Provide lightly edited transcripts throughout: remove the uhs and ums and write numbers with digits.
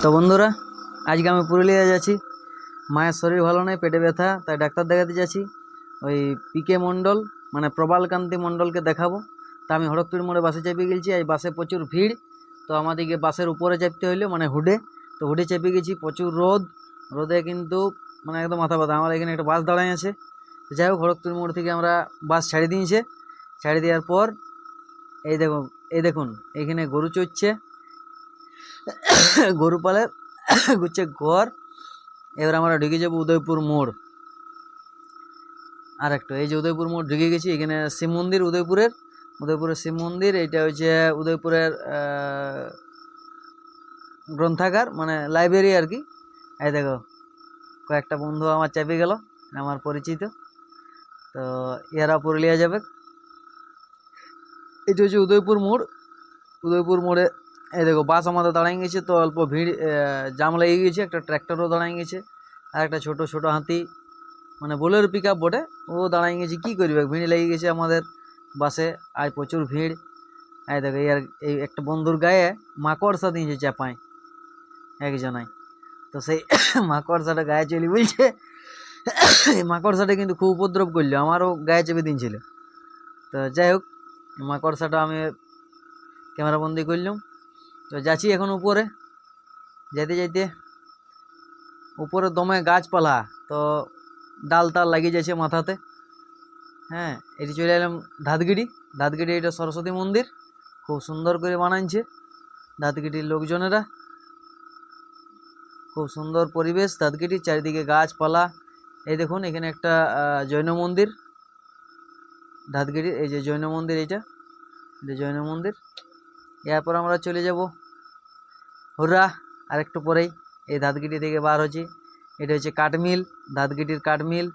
তো বন্ধুরা, আজকে আমি পুরুলিয়া যাচ্ছি। মায়ের শরীর ভালো নয়, পেটে ব্যথা, তাই ডাক্তার দেখাতে যাচ্ছি। ওই পিকে মণ্ডল মানে প্রবালকান্তি মণ্ডলকে দেখাবো। তা আমি হড়কপুর মোড়ে বাসে চেপে গেছি। এই বাসে প্রচুর ভিড়, তো আমাদেরকে বাসের উপরে চাপতে হইলো, মানে হুডে। তো হুডে চেপে গেছি, প্রচুর রোদে কিন্তু মানে একদম মাথা ব্যথা। আমার এখানে একটা বাস দাঁড়ায় আছে। যাই হোক, হড়কপুর মোড় থেকে আমরা বাস ছাড়ি দিয়েছে। ছাড়ি দেওয়ার পর এই দেখুন এখানে গরু চড়ছে, গরু পালের গুচ্ছে ঘর। এবার আমরা ঢুকে যাবো উদয়পুর মোড়। আর একটু এই যে উদয়পুর মোড় ঢুকে গেছি। এখানে শিব মন্দির, উদয়পুরের শিব মন্দির। এইটা হচ্ছে উদয়পুরের গ্রন্থাগার, মানে লাইব্রেরি আর কি। এই দেখো, কয়েকটা বন্ধু আমার চাপে গেল, আমার পরিচিত। তো এরা পুরুলিয়া যাবে। এটা হচ্ছে উদয়পুর মোড়। উদয়পুর মোড়ে এই দেখো বাস আমাদের দাঁড়িয়ে গেছে। তো অল্প ভিড়, জাম লেগে গেছে। একটা ট্র্যাক্টরও দাঁড়িয়ে গেছে, আর একটা ছোট ছোট হাতি, মানে বোলেরো পিক আপ বটে, ও দাঁড়িয়ে গেছে। কী করবে, ভিড় লেগে গেছে আমাদের বাসে। আর প্রচুর ভিড়। এই দেখো, এই একটা বন্ধুর গায়ে মাকড়সা দিয়েছে চাপায় একজনাই। তো সেই মাকড়সাটা গায়ে চলে বলছে। এই মাকড়সাটা কিন্তু খুব উপদ্রব করলো, আমারও গায়ে চেপে দিনছিল। তো যাই হোক, মাকড়সাটা আমি ক্যামেরাবন্দি করলাম। তো যাচ্ছি এখন উপরে। যেতে যেতে উপরে দমে গাছপালা, তো ডাল টাল লাগিয়ে যাচ্ছে মাথাতে। হ্যাঁ, এটি চলে এলাম ধাতগিরি। এটা সরস্বতী মন্দির, খুব সুন্দর করে বানাইছে ধাতগিরির লোকজনেরা। খুব সুন্দর পরিবেশ ধাতগিরির, চারিদিকে গাছপালা। এই দেখুন এখানে একটা জৈন মন্দির ধাতগিরির। এই যে জৈন মন্দির, এটা জৈন মন্দির। এরপর আমরা চলে যাব হুররা। আর একটু পরেই এই ধাতগিরি থেকে বার হচ্ছে। এটা হচ্ছে কাঠমিল, ধাতগিরির কাঠমিল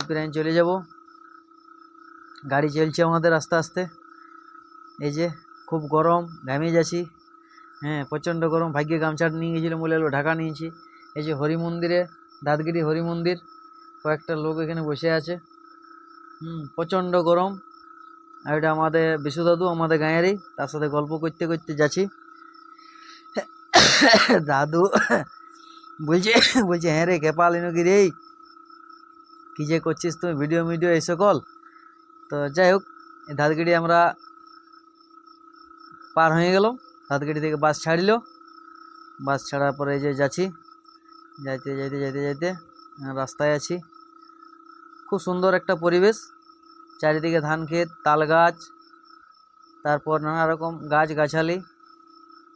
প্রায় চলে যাব। গাড়ি চলছে আমাদের আস্তে আস্তে। এই যে খুব গরম, ঘামে যাচ্ছি। হ্যাঁ, প্রচণ্ড গরম। ভাগ্যে গামছাটা নিয়ে গেছিলাম, বলে এলো ঢাকা নিয়েছি। এই যে হরি মন্দিরে, ধাতগিরি হরি মন্দির, কয়েকটা লোক এখানে বসে আছে। প্রচণ্ড গরম। আর এটা আমাদের বিশু দাদু, আমাদের গাঁয়েরই, তার সাথে গল্প করতে করতে যাচ্ছি। দাদু বলছে বলছে হ্যাঁ রে, কেপাল কি রে, কী যে করছিস তুমি, ভিডিও এই সকল। তো যাই হোক, ধাতগিরি আমরা পার হয়ে গেল। ধাতগিরি থেকে বাস ছাড়িল। বাস ছাড়ার পরে এই যে যাচ্ছি, যাইতে রাস্তায় আছি। খুব সুন্দর একটা পরিবেশ, চারিদিকে ধান ক্ষেত, তাল গাছ, তারপর নানা রকম গাছগাছালি।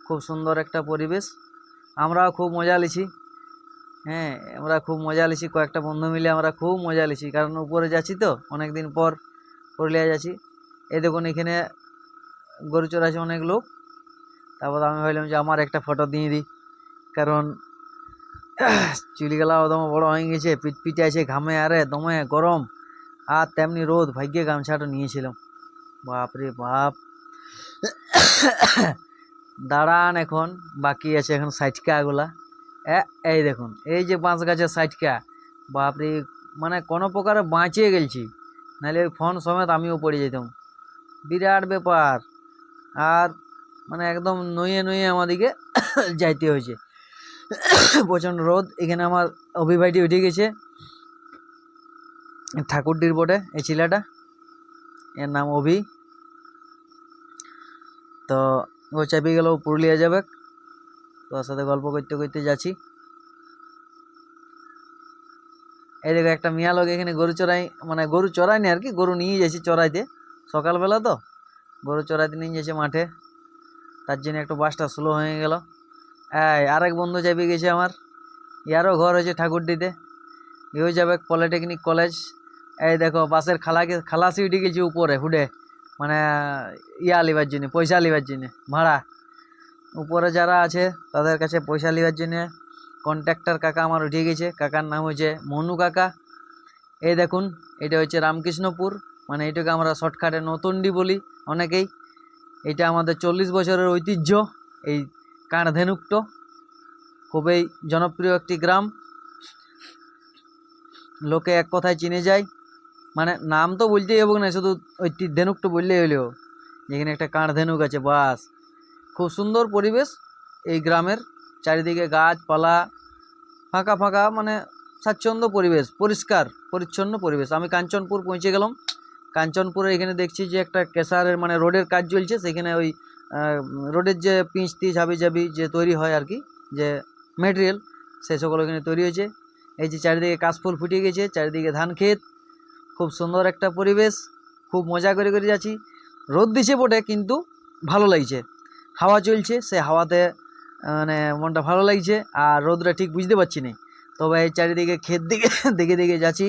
খুব সুন্দর একটা পরিবেশ। আমরাও খুব মজা লিছি। হ্যাঁ, আমরা খুব মজা লিছি, কয়েকটা বন্ধু মিলে আমরা খুব মজা লিছি, কারণ উপরে যাচ্ছি তো, অনেক দিন পর পুরুলিয়া যাচ্ছি। এই দেখুন এখানে গরু চড়াচ্ছে অনেক লোক। তারপর আমি ভাবলাম যে আমার একটা ফটো দিয়ে দিই, কারণ চুলগুলা একদম বড় হয়ে গেছে, পিটপিটে আছে ঘামে, আরে দমে গরম, আর তেমনি রোদ। ভাগ্যে গামছাটা নিয়েছিলাম। বাপরে বাপ। দাঁড়ান, এখন বাকি আছে এখন সাইটকাগুলা। এই দেখুন, এই যে বাঁশ গাছের সাইটকা, বাপরে, মানে কোনো প্রকারে বাঁচিয়ে গেছি, নাহলে ওই ফোন সমেত আমিও পড়ে যেতাম। বিরাট ব্যাপার। আর মানে একদম নইয়ে আমাদিকে যাইতে হয়েছে। প্রচণ্ড রোদ। এখানে আমার অভিভাইটি উঠে গেছে, ঠাকুরডির বটে এই ছেলেটা, এর নাম অভি। তো ও চাপে গেল, পুরুলিয়া যাবে। তোর সাথে গল্প করতে করতে যাচ্ছি। এই দেখো একটা মিয়া লোক এখানে গরু চড়াই, মানে গরু চড়ায়নি আর কি, গরু নিয়ে যাচ্ছি চড়াইতে। সকালবেলা তো গরু চড়াইতে নিয়ে যাচ্ছে মাঠে, তার জন্য একটু বাসটা স্লো হয়ে গেল। আরেক বন্ধু চাপে গেছে আমার, ইয়ারও ঘর হয়েছে ঠাকুরডিতে, এও যাবে পলিটেকনিক কলেজ। এই দেখো বাসের খালাসি উঠে গেছে উপরে হুডে, মানে লিবার জন্য, পয়সা লিবার জন্য, ভাড়া। উপরে যারা আছে তাদের কাছে পয়সা লিবার জন্য কন্ট্রাক্টর কাকা আমার উঠে গেছে। কাকার নাম হচ্ছে মনু কাকা। এই দেখুন, এটা হচ্ছে রামকৃষ্ণপুর, মানে এটাকে আমরা শর্টকাটে নতুনডি বলি অনেকেই। এটা আমাদের 40 বছরের ঐতিহ্য, এই কাঁড়ধেনুকটো। খুবই জনপ্রিয় একটি গ্রাম, লোকে এক কথায় চিনে যায়। মানে নাম তো বলতেই হবে না, শুধু ওই ধেনুকটা বললেই হইলো, যেখানে একটা কাঁড়ধেনুক আছে, বাস। খুব সুন্দর পরিবেশ এই গ্রামের। চারিদিকে গাছপালা, ফাঁকা ফাঁকা, মানে স্বাচ্ছন্দ্য পরিবেশ, পরিষ্কার পরিচ্ছন্ন পরিবেশ। আমি কাঞ্চনপুর পৌঁছে গেলাম। কাঞ্চনপুরে এখানে দেখছি যে একটা কেশারের মানে রোডের কাজ চলছে। সেখানে ওই রোডের যে পিচ টিচ হাবি জাবি যে তৈরি হয় আর কি, যে মেটেরিয়াল, সেই সকল এখানে তৈরি হয়েছে। এই যে চারিদিকে কাশফুল ফুটে গেছে, চারিদিকে ধান ক্ষেত, খুব সুন্দর একটা পরিবেশ। খুব মজা করে করে যাচ্ছি। রোদ দিছে বটে, কিন্তু ভালো লাগছে। হাওয়া চলছে, সে হাওয়াতে মানে মনটা ভালো লাগছে। আর রোদটা ঠিক বুঝতে পারছি না, তবে এই চারিদিকে ক্ষেত দিকে দিকে দিকে যাচ্ছি।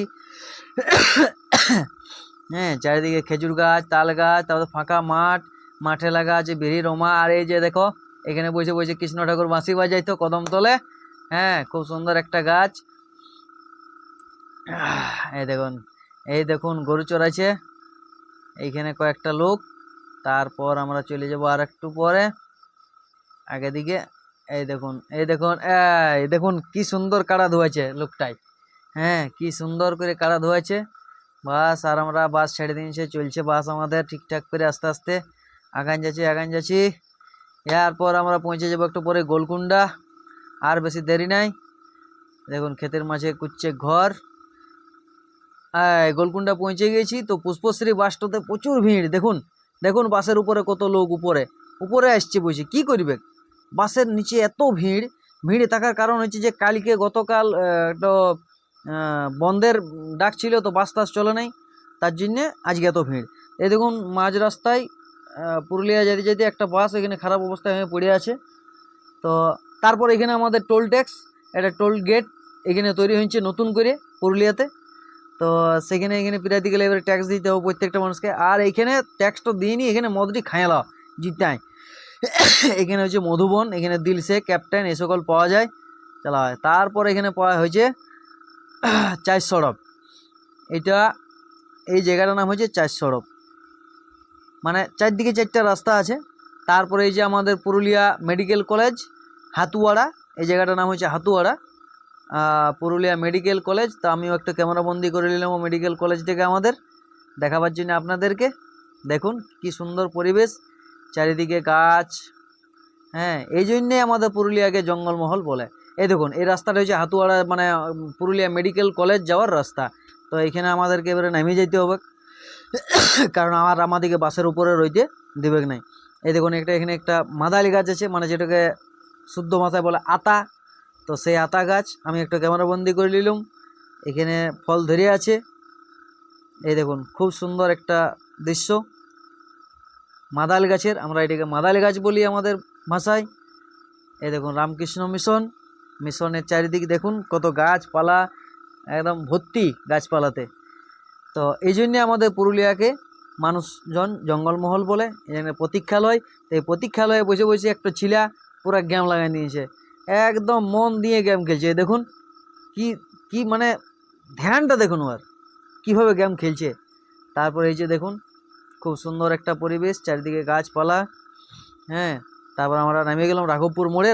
হ্যাঁ, চারিদিকে খেজুর গাছ, তাল গাছ, তারপরে ফাঁকা মাঠ, মাঠে লাগা আছে বেরি রমা। আর এই যে দেখো, এখানে বসে বসে কৃষ্ণ ঠাকুর বাঁশি বাজাইতো কদম তলে। হ্যাঁ, খুব সুন্দর একটা গাছ। এই দেখুন গরু চড়াইছে এইখানে কয়েকটা লোক। তারপর আমরা চলে যাব আর একটু পরে আগে দিকে। এই দেখুন এই দেখুন কি সুন্দর কাড়া ধোয়াছে লোকটাই। হ্যাঁ, কি সুন্দর করে কাড়া ধোয়াছে। বাস, আর আমরা বাস ছেড়ে দিয়েছে, চলছে বাস আমাদের ঠিকঠাক করে আস্তে আস্তে আগান যাচ্ছি। এরপর আমরা পৌঁছে যাবো একটু পরে গোলকুন্ডা। আর বেশি দেরি নাই। দেখুন ক্ষেতের মাঝে কুচ্ছে ঘর। গোলকুন্ডা পৌঁছে গেছি। তো পুষ্পশ্রী বাসটাতে প্রচুর ভিড়। দেখুন দেখুন বাসের উপরে কত লোক উপরে আসছে বসে। কি করবে, বাসের নিচে এত ভিড়। ভিড়ে থাকার কারণ হচ্ছে যে গতকাল একটা বন্ধের ডাক ছিল, তো বাস টাস চলে নাই, তার জন্যে আজকে এত ভিড়। এই দেখুন মাঝ রাস্তায় পুরুলিয়া যেতে যেতে একটা বাস এখানে খারাপ অবস্থায় হয়ে পড়ে আছে। তো তারপর এখানে আমাদের টোল ট্যাক্স, একটা টোল গেট এখানে তৈরি হয়েছে নতুন করে পুরুলিয়াতে। তো এখানে পেরাতে গেলে এবারে ট্যাক্স দিতে হবে প্রত্যেকটা মানুষকে। আর এইখানে ট্যাক্সটা দিয়ে নি, এখানে মদটি খাইলা জিতায়। এখানে হচ্ছে মধুবন, এখানে দিলসে, ক্যাপ্টেন এই সকল পাওয়া যায়, চালা হয়। তারপর এখানে পাওয়া হয়েছে চার সড়ক। এই জায়গাটার নাম হচ্ছে চার সড়ক, মানে চারদিকে চারটা রাস্তা আছে। তারপরে এই যে আমাদের পুরুলিয়া মেডিকেল কলেজ হাতুয়াড়া, এই জায়গাটার নাম হচ্ছে হাতুয়াড়া, পুরুলিয়া মেডিকেল কলেজ। তো আমিও একটা ক্যামেরাবন্দি করে নিলাম মেডিকেল কলেজটাকে আমাদের দেখাবার জন্য আপনাদেরকে। দেখুন কি সুন্দর পরিবেশ, চারিদিকে গাছ। হ্যাঁ, এই জন্যে আমাদের পুরুলিয়াকে জঙ্গলমহল বলে। এই দেখুন এই রাস্তাটা হচ্ছে হাতুয়াড়া, মানে পুরুলিয়া মেডিকেল কলেজ যাওয়ার রাস্তা। তো এখানে আমাদেরকে এবারে নামিয়ে যেতে হবে, কারণ আমাদেরকে বাসের উপরে রইতে দেবে নাই। এই দেখুন এখানে একটা মাদালি গাছ আছে, মানে যেটাকে শুদ্ধ ভাষায় বলে আতা। তো সেই আতা গাছ আমি একটা ক্যামেরাবন্দি করে নিলাম। এখানে ফল ধরে আছে। এই দেখুন খুব সুন্দর একটা দৃশ্য মাদাল গাছের, আমরা এটাকে মাদাল গাছ বলি আমাদের ভাষায়। এই দেখুন রামকৃষ্ণ মিশনের চারিদিকে দেখুন কত গাছপালা, একদম ভর্তি গাছপালাতে। তো এই জন্যে আমাদের পুরুলিয়াকে মানুষজন জঙ্গলমহল বলে। এখানে প্রতীক্ষালয়, তো এই প্রতীক্ষালয়ে বসে বসে একটা ছিলা পুরো গেম লাগাই নিয়েছে, একদম মন দিয়ে গেম খেলছে। দেখুন কি কি মানে ধ্যানটা দেখুন আর কীভাবে গেম খেলছে। তারপর এই যে দেখুন খুব সুন্দর একটা পরিবেশ, চারিদিকে গাছপালা। হ্যাঁ, তারপর আমরা নামিয়ে গেলাম রাঘবপুর মোড়ে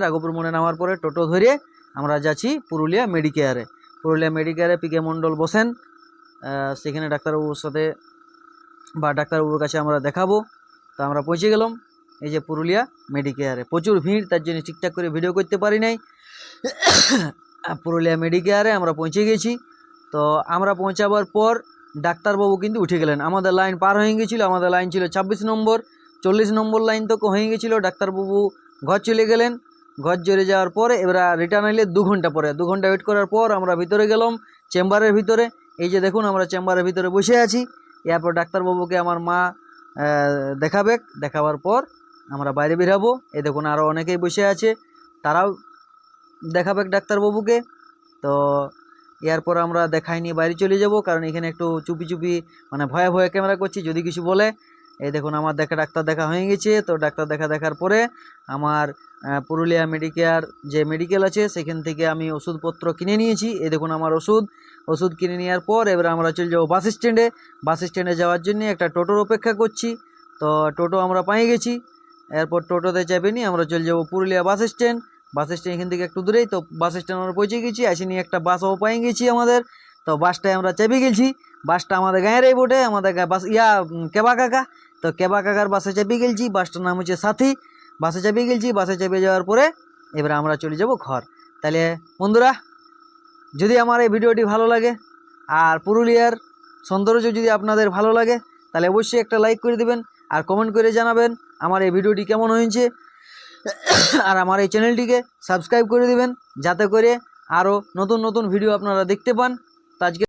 নামার পরে টোটো ধরে আমরা যাচ্ছি পুরুলিয়া মেডিকেয়ারে পিকে মণ্ডল বসেন, সেখানে ডাক্তারবাবুর সাথে বা ডাক্তারবাবুর কাছে আমরা দেখাবো। তো আমরা পৌঁছে গেলাম এই যে পুরুলিয়া মেডিকেয়ারে। প্রচুর ভিড়, তার জন্য ঠিকঠাক করে ভিডিও করতে পারি নাই। পুরুলিয়া মেডিকেয়ারে আমরা পৌঁছে গেছি। তো আমরা পৌঁছাবার পর ডাক্তারবাবু কিন্তু উঠে গেলেন। আমাদের লাইন পার হয়ে গেছিলো, আমাদের লাইন ছিল 26 নম্বর, 40 নম্বর লাইন তো হয়ে গেছিলো। ডাক্তারবাবু ঘর চলে গেলেন। ঘর চলে যাওয়ার পরে এবার রিটার্ন এলে 2 ঘন্টা পরে, 2 ঘন্টা ওয়েট করার পর আমরা ভিতরে গেলাম চেম্বারের ভিতরে। এই যে দেখুন আমরা চেম্বারের ভিতরে বসে আছি। এরপর ডাক্তারবাবুকে আমার মা দেখাবার পর আমরা বাইরে বের হবো। এই দেখুন আরও অনেকেই বসে আছে, তারাও দেখাবে ডাক্তারবাবুকে। তো এরপর আমরা দেখাই নিয়ে বাইরে চলে যাব, কারণ এখানে একটু চুপি মানে ভয়ে ক্যামেরা করছি যদি কিছু বলে। এই দেখুন আমার ডাক্তার দেখা হয়ে গেছে। তো ডাক্তার দেখার পরে আমার পুরুলিয়া মেডিকেয়ার যে মেডিকেল আছে সেখান থেকে আমি ওষুধপত্র কিনে নিয়েছি। এই দেখুন আমার ওষুধ কিনে নেওয়ার পর এবার আমরা চলে যাবো বাস স্ট্যান্ডে যাওয়ার জন্য একটা টোটোর অপেক্ষা করছি। তো টোটো আমরা পেয়ে গেছি। এরপর টোটোতে চাপে নিয়ে আমরা চলে যাবো পুরুলিয়া বাস স্ট্যান্ড এখান থেকে একটু দূরেই। তো বাস স্ট্যান্ড আমরা পৌঁছে গেছি, আসি নিয়ে একটা বাসও পেয়ে গেছি আমাদের। তো বাসটায় আমরা চেপে গেছি। বাসটা আমাদের গাঁয়েরই বটে, আমাদের বাস কেবা কাকা। তো কেবা কাকার বাসে চেপে গেছি। বাসটার নাম হচ্ছে সাথী। বাসে চেপে গেছি। বাসে চেপে যাওয়ার পরে এবারে আমরা চলে যাব ঘর। তাহলে বন্ধুরা, যদি আমার এই ভিডিওটি ভালো লাগে আর পুরুলিয়ার সৌন্দর্য যদি আপনাদের ভালো লাগে, তাহলে অবশ্যই একটা লাইক করে দেবেন আর কমেন্ট করে জানাবেন আমার এই ভিডিওটি কেমন হয়েছে। আর আমার এই চ্যানেলটিকে সাবস্ক্রাইব করে দেবেন, যাতে করে আরও নতুন নতুন ভিডিও আপনারা দেখতে পান। তো আজকে